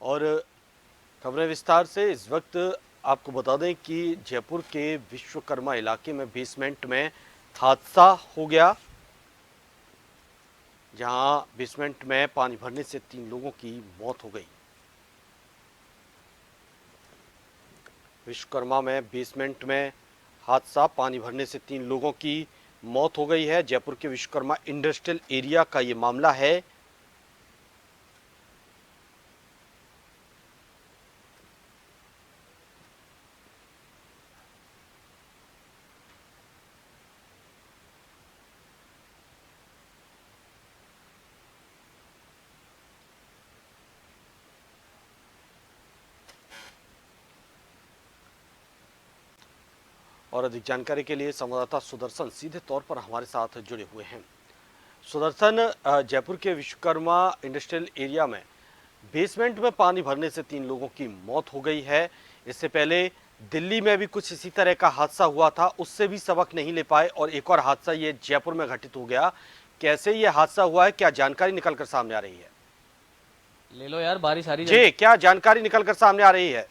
और खबरें विस्तार से। इस वक्त आपको बता दें कि जयपुर के विश्वकर्मा इलाके में बेसमेंट में हादसा हो गया, जहां बेसमेंट में पानी भरने से 3 लोगों की मौत हो गई। विश्वकर्मा में बेसमेंट में हादसा, पानी भरने से 3 लोगों की मौत हो गई है। जयपुर के विश्वकर्मा इंडस्ट्रियल एरिया का ये मामला है। और अधिक जानकारी के लिए संवाददाता सुदर्शन सीधे तौर पर हमारे साथ जुड़े हुए हैं। सुदर्शन, जयपुर के विश्वकर्मा इंडस्ट्रियल एरिया में बेसमेंट में पानी भरने से 3 लोगों की मौत हो गई है। इससे पहले दिल्ली में भी कुछ इसी तरह का हादसा हुआ था, उससे भी सबक नहीं ले पाए और एक और हादसा ये जयपुर में घटित हो गया। कैसे ये हादसा हुआ है, क्या जानकारी निकलकर सामने आ रही है? ले लो यार, बारिश आ रही जी, क्या जानकारी निकलकर सामने आ रही है?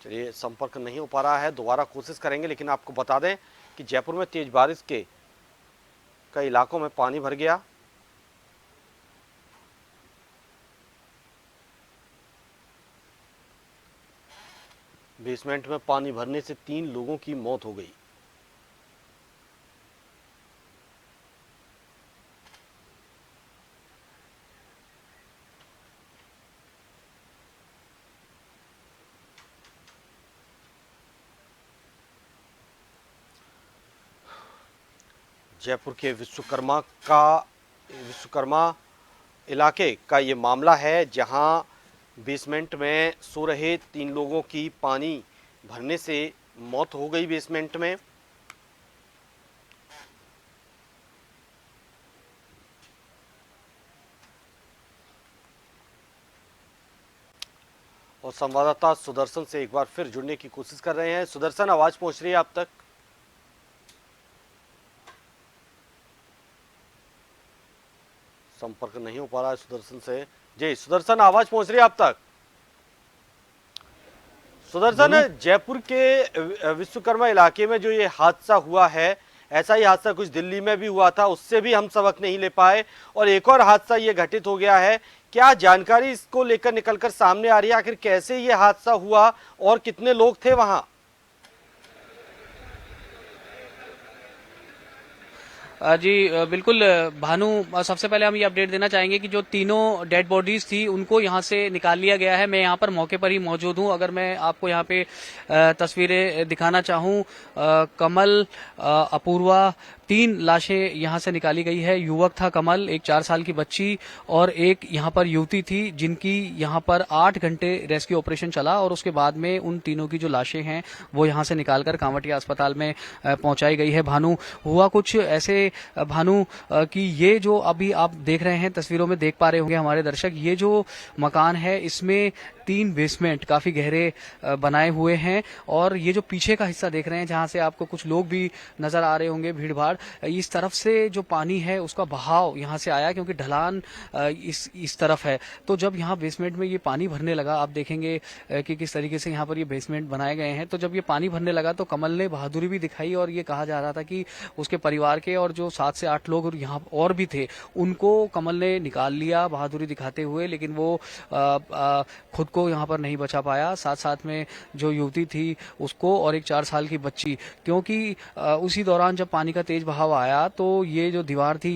चलिए, संपर्क नहीं हो पा रहा है, दोबारा कोशिश करेंगे। लेकिन आपको बता दें कि जयपुर में तेज बारिश के कई इलाकों में पानी भर गया। बेसमेंट में पानी भरने से 3 लोगों की मौत हो गई। जयपुर के विश्वकर्मा इलाके का ये मामला है, जहां बेसमेंट में सो रहे 3 लोगों की पानी भरने से मौत हो गई बेसमेंट में। और संवाददाता सुदर्शन से एक बार फिर जुड़ने की कोशिश कर रहे हैं। सुदर्शन, आवाज पहुंच रही है आप तक? संपर्क नहीं हो पा रहा है सुदर्शन से। जी सुदर्शन, आवाज पहुंच रही है आप तक? सुदर्शन, जयपुर के विश्वकर्मा इलाके में जो ये हादसा हुआ है, ऐसा ही हादसा कुछ दिल्ली में भी हुआ था, उससे भी हम सबक नहीं ले पाए और एक और हादसा ये घटित हो गया है। क्या जानकारी इसको लेकर निकलकर सामने आ रही है? आखिर कैसे ये हादसा हुआ और कितने लोग थे वहां? जी बिल्कुल भानु, सबसे पहले हम ये अपडेट देना चाहेंगे कि जो तीनों डेड बॉडीज थी उनको यहाँ से निकाल लिया गया है। मैं यहाँ पर मौके पर ही मौजूद हूँ। अगर मैं आपको यहाँ पे तस्वीरें दिखाना चाहूँ, कमल, अपूर्वा, 3 लाशें यहाँ से निकाली गई है। युवक था कमल, एक 4 साल की बच्ची और एक यहाँ पर युवती थी, जिनकी यहाँ पर 8 घंटे रेस्क्यू ऑपरेशन चला और उसके बाद में उन तीनों की जो लाशें हैं वो यहाँ से निकालकर कांवटिया अस्पताल में पहुंचाई गई है। भानु, हुआ कुछ ऐसे भानु कि ये जो अभी आप देख रहे हैं, तस्वीरों में देख पा रहे होंगे हमारे दर्शक, ये जो मकान है इसमें 3 बेसमेंट काफी गहरे बनाए हुए हैं और ये जो पीछे का हिस्सा देख रहे हैं, जहां से आपको कुछ लोग भी नजर आ रहे होंगे, भीड़ भाड़, इस तरफ से जो पानी है उसका बहाव यहां से आया, क्योंकि ढलान इस तरफ है। तो जब यहाँ बेसमेंट में ये पानी भरने लगा, आप देखेंगे कि किस तरीके से यहाँ पर ये बेसमेंट बनाए गए हैं। तो जब ये पानी भरने लगा तो कमल ने बहादुरी भी दिखाई और ये कहा जा रहा था कि उसके परिवार के और जो 7 से 8 लोग यहाँ और भी थे, उनको कमल ने निकाल लिया बहादुरी दिखाते हुए, लेकिन वो खुद को यहाँ पर नहीं बचा पाया। साथ साथ में जो युवती थी उसको और एक 4 साल की बच्ची, क्योंकि उसी दौरान जब पानी का तेज बहाव आया तो ये जो दीवार थी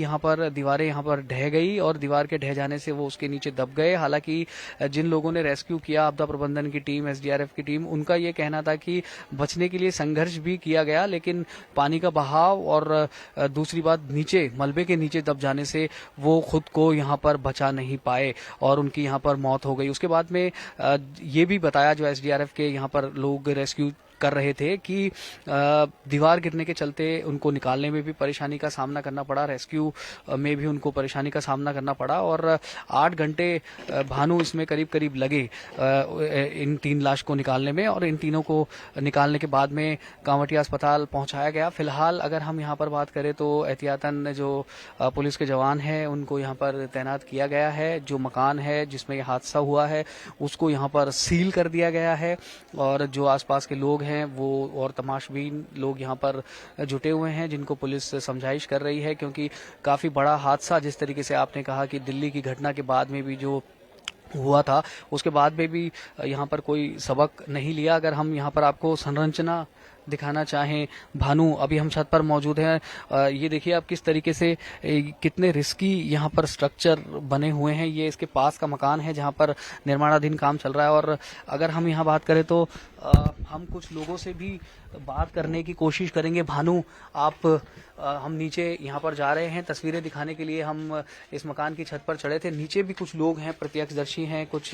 दीवारें यहाँ पर ढह गई और दीवार के ढह जाने से वो उसके नीचे दब गए। हालांकि जिन लोगों ने रेस्क्यू किया, आपदा प्रबंधन की टीम, एसडीआरएफ की टीम, उनका ये कहना था कि बचने के लिए संघर्ष भी किया गया, लेकिन पानी का बहाव और दूसरी बात नीचे मलबे के नीचे दब जाने से वो खुद को यहाँ पर बचा नहीं पाए और उनकी यहाँ पर मौत हो गई। उसके बाद में ये भी बताया जो एसडीआरएफ के यहाँ पर लोग रेस्क्यू कर रहे थे कि दीवार गिरने के चलते उनको निकालने में भी परेशानी का सामना करना पड़ा, रेस्क्यू में भी उनको परेशानी का सामना करना पड़ा और 8 घंटे भानु इसमें करीब करीब लगे इन 3 लाश को निकालने में और इन तीनों को निकालने के बाद में कांवटिया अस्पताल पहुंचाया गया। फिलहाल अगर हम यहाँ पर बात करें तो एहतियातन जो पुलिस के जवान हैं उनको यहाँ पर तैनात किया गया है। जो मकान है जिसमें यह हादसा हुआ है उसको यहाँ पर सील कर दिया गया है और जो आसपास के लोग हैं वो और तमाशबीन लोग यहाँ पर जुटे हुए हैं जिनको पुलिस समझाइश कर रही है, क्योंकि काफी बड़ा हादसा जिस तरीके से आपने कहा कि दिल्ली की घटना के बाद में भी जो हुआ था उसके बाद में भी यहाँ पर कोई सबक नहीं लिया। अगर हम यहाँ पर आपको संरचना दिखाना चाहें, भानु अभी हम छत पर मौजूद हैं, ये देखिए आप किस तरीके से कितने रिस्की यहाँ पर स्ट्रक्चर बने हुए हैं। ये इसके पास का मकान है जहाँ पर निर्माणाधीन काम चल रहा है और अगर हम यहाँ बात करें तो हम कुछ लोगों से भी बात करने की कोशिश करेंगे। भानु आप हम नीचे यहाँ पर जा रहे हैं, तस्वीरें दिखाने के लिए हम इस मकान की छत पर चढ़े थे। नीचे भी कुछ लोग हैं, प्रत्यक्षदर्शी हैं, कुछ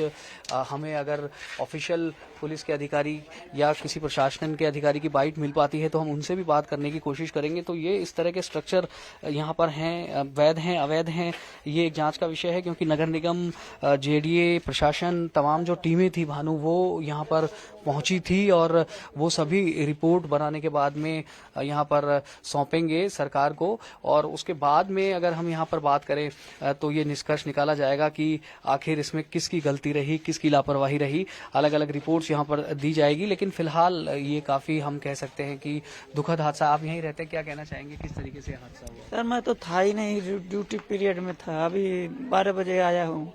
हमें अगर ऑफिशियल पुलिस के अधिकारी या किसी प्रशासन के अधिकारी की बाइट मिल पाती है तो हम उनसे भी बात करने की कोशिश करेंगे। तो ये इस तरह के स्ट्रक्चर यहाँ पर हैं, वैध हैं अवैध हैं, ये एक जांच का विषय है, क्योंकि नगर निगम, जेडीए, प्रशासन, तमाम जो टीमें थी भानु वो यहाँ पर पहुंची थी और वो सभी रिपोर्ट बनाने के बाद में यहाँ पर सौंपेंगे सरकार को और उसके बाद में अगर हम यहाँ पर बात करें तो ये निष्कर्ष निकाला जाएगा कि आखिर इसमें किसकी गलती रही, किसकी लापरवाही रही। अलग अलग रिपोर्ट्स यहाँ पर दी जाएगी, लेकिन फिलहाल ये काफी हम कह सकते हैं कि दुखद हादसा। आप यहीं रहते हैं, क्या कहना चाहेंगे, किस तरीके से हादसा हुआ? सर मैं तो था ही नहीं, ड्यूटी पीरियड में था, अभी 12 बजे आया हूँ।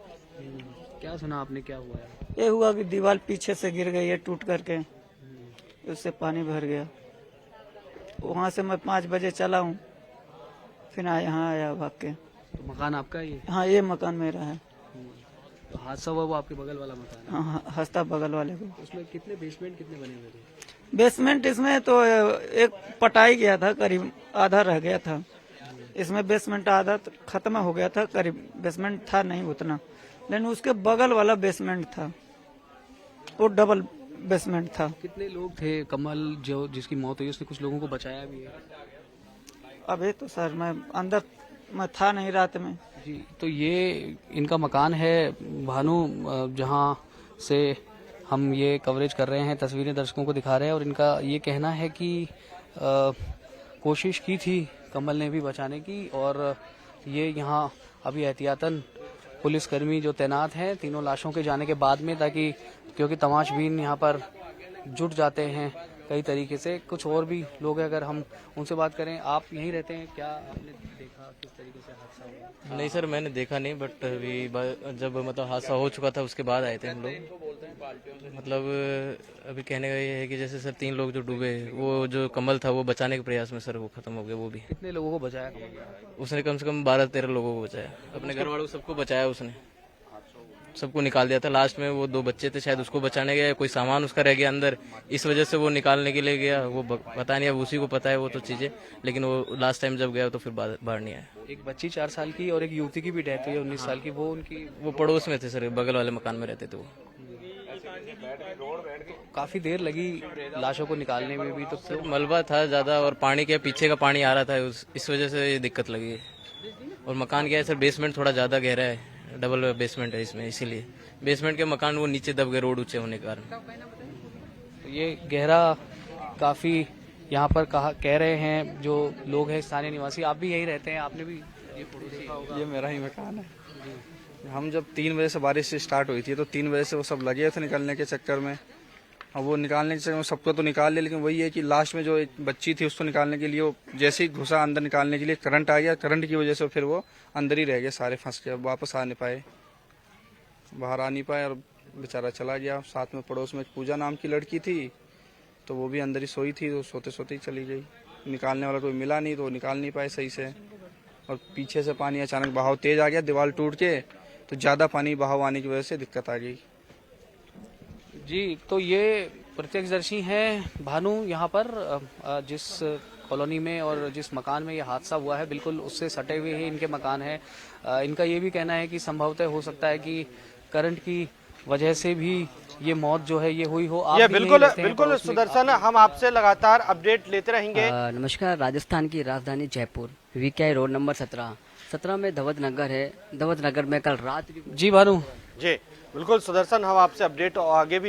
क्या सुना आपने, क्या हुआ है? ये हुआ कि दीवार पीछे से गिर गई है टूट करके, उससे पानी भर गया। वहाँ से मैं 5 बजे चला हूँ, फिर यहाँ आया भाग के। तो मकान आपका ही है? हाँ ये मकान मेरा है। तो हादसा हुआ वो आपके बगल वाला मकान है? हाँ हंसता बगल वाले को। उसमें कितने बेसमेंट कितने बने हुए थे? बेसमेंट इसमें तो एक पटाई गया था, करीब आधा रह गया था। इसमें बेसमेंट आधा खत्म हो गया था, करीब बेसमेंट था नहीं उतना, लेकिन उसके बगल वाला बेसमेंट था, वो डबल बेसमेंट था। कितने लोग थे? कमल जो जिसकी मौत हुई उसने कुछ लोगों को बचाया भी है? अभी तो सर मैं अंदर मैं था नहीं रात में जी। तो ये इनका मकान है भानु, जहाँ से हम ये कवरेज कर रहे हैं, तस्वीरें दर्शकों को दिखा रहे हैं और इनका ये कहना है कि कोशिश की थी कमल ने भी बचाने की और ये यहाँ अभी एहतियातन पुलिसकर्मी जो तैनात हैं तीनों लाशों के जाने के बाद में, ताकि क्योंकि तमाशबीन यहाँ पर जुट जाते हैं कई तरीके से। कुछ और भी लोग हैं, अगर हम उनसे बात करें। आप यहीं रहते हैं, क्या आपने देखा किस तरीके से हादसा हुआ? नहीं सर मैंने देखा नहीं, बट अभी जब मतलब हादसा हो चुका था उसके बाद आए थे हम लोग। मतलब अभी कहने का ये है कि जैसे सर 3 लोग जो डूबे, वो जो कमल था वो बचाने के प्रयास में सर वो खत्म हो गया। वो भी कितने लोगों को बचाया कमल ने? उसने कम से कम 12-13 लोगों को बचाया, अपने घर वालों को सबको बचाया, उसने सबको निकाल दिया था। लास्ट में वो 2 बच्चे थे शायद, उसको बचाने गया, कोई सामान उसका रह गया अंदर, इस वजह से वो निकालने के लिए गया। वो पता नहीं, अब उसी को पता है वो तो चीजें, लेकिन वो लास्ट टाइम जब गया तो फिर बाहर नहीं आया। एक बच्ची 4 साल की और एक युवती की भी डेथ हुई है 19 साल की, वो उनकी वो पड़ोस में थे सर, बगल वाले मकान में रहते थे वो। काफी देर लगी लाशों को निकालने में भी। तो मलबा था ज्यादा और पानी के पीछे का पानी आ रहा था, इस वजह से ये दिक्कत लगी है। और मकान क्या है सर, बेसमेंट थोड़ा ज्यादा गहरा है, डबल बेसमेंट है इसमें, इसीलिए बेसमेंट के मकान वो नीचे दब गए रोड ऊंचे होने के कारण। तो ये गहरा काफी यहाँ पर कह रहे हैं जो लोग हैं स्थानीय निवासी। आप भी यही रहते हैं, आपने भी ये फोटो देखा होगा? ये मेरा ही मकान है। हम जब 3 बजे से बारिश स्टार्ट हुई थी तो 3 बजे से वो सब लगे थे निकलने के चक्कर में। अब वो निकालने के चक्कर में सबको तो निकाल लिया, लेकिन वही है कि लास्ट में जो एक बच्ची थी उसको निकालने के लिए वो जैसे ही घुसा अंदर निकालने के लिए करंट आ गया, करंट की वजह से फिर वो अंदर ही रह गए सारे, फंस के वापस आ नहीं पाए, बाहर आ नहीं पाए और बेचारा चला गया। साथ में पड़ोस में पूजा नाम की लड़की थी, तो वो भी अंदर ही सोई थी, तो सोते सोते ही चली गई। निकालने वाला कोई मिला नहीं तो वो निकाल नहीं पाए सही से। और पीछे से पानी अचानक बहाव तेज आ गया, दीवार टूट के, तो ज्यादा पानी बहाव आने की वजह से दिक्कत आ गई। जी। तो ये प्रत्यक्षदर्शी हैं भानु, यहाँ पर जिस कॉलोनी में और जिस मकान में ये हादसा हुआ है बिल्कुल उससे सटे हुए ही इनके मकान हैं। इनका ये भी कहना है कि संभवतः हो सकता है कि करंट की वजह से भी ये मौत जो है ये हुई हो। आप ये भी यहीं बिल्कुल रहते हैं, बिल्कुल पड़ोस में सुदर्शन, हम आपसे लगातार अपडेट लेते रहेंगे। नमस्कार। राजस्थान की राजधानी जयपुर वीके रोड नंबर 17 में धवत नगर है। धवत नगर में कल रात जी भानु जी बिल्कुल सुदर्शन, हम आपसे अपडेट आगे भी